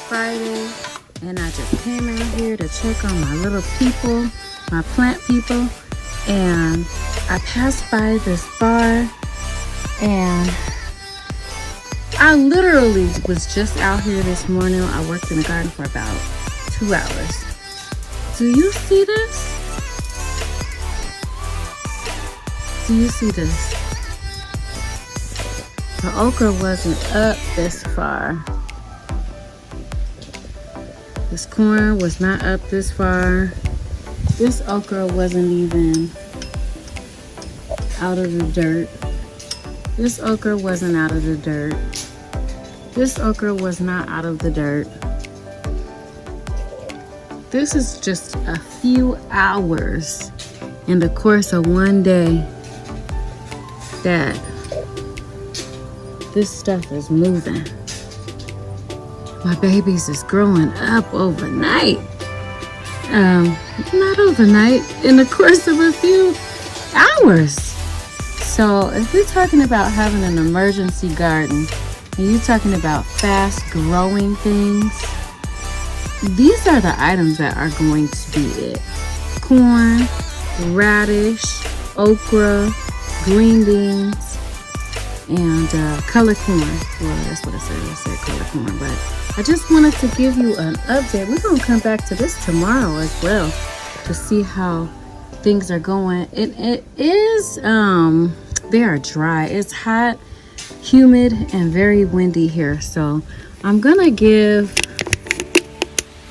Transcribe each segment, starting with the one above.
Friday, and I just came out here to check on my little people, my plant people, and I passed by this bar, and I literally was just out here this morning. I worked in the garden for about 2 hours. Do you see this? Do you see this? The okra wasn't up this far. This corn was not up this far. This okra wasn't even out of the dirt. This okra wasn't out of the dirt. This okra was not out of the dirt. This is just a few hours in the course of one day that this stuff is moving. My babies is growing up overnight. Not overnight, in the course of a few hours. So if we're talking about having an emergency garden, and you're talking about fast growing things, these are the items that are going to be it. Corn, radish, okra, green beans, and colored corn. Well, that's what I said. I said colored corn, but I just wanted to give you an update. We're going to come back to this tomorrow as well to see how things are going. It is, they are dry. It's hot, humid, and very windy here. So I'm going to give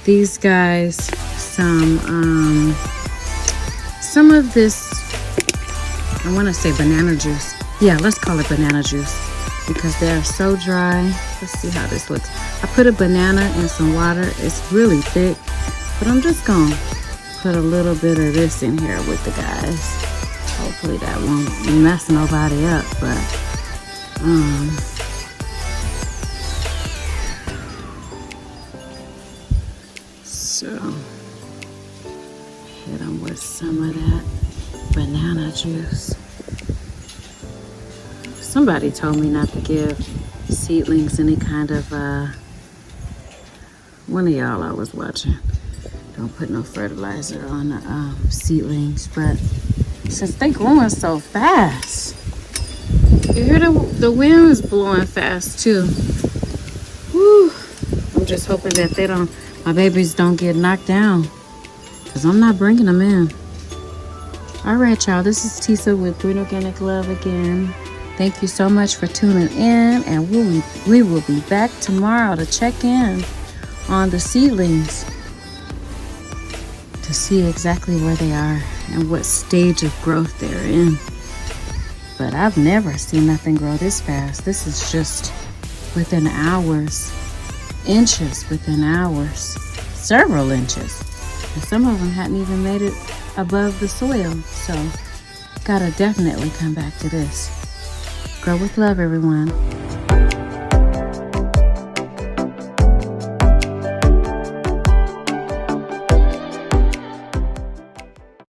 these guys some of this, I want to say banana juice. Yeah, let's call it banana juice because they are so dry. Let's see how this looks. I put a banana in some water. It's really thick, but I'm just gonna put a little bit of this in here with the guys. Hopefully that won't mess nobody up, but so hit them with some of that banana juice. Somebody told me not to give seedlings any kind of, one of y'all I was watching, don't put no fertilizer on the seedlings, but since they growing so fast, you hear the wind is blowing fast too. Whew. I'm just hoping that my babies don't get knocked down, because I'm not bringing them in. All right, y'all, this is Tisa with Green Organic Love again. Thank you so much for tuning in, and we will be back tomorrow to check in on the seedlings to see exactly where they are and what stage of growth they're in. But I've never seen nothing grow this fast. This is just within hours, inches within hours, several inches. And some of them hadn't even made it above the soil. So gotta definitely come back to this. Grow with love, everyone.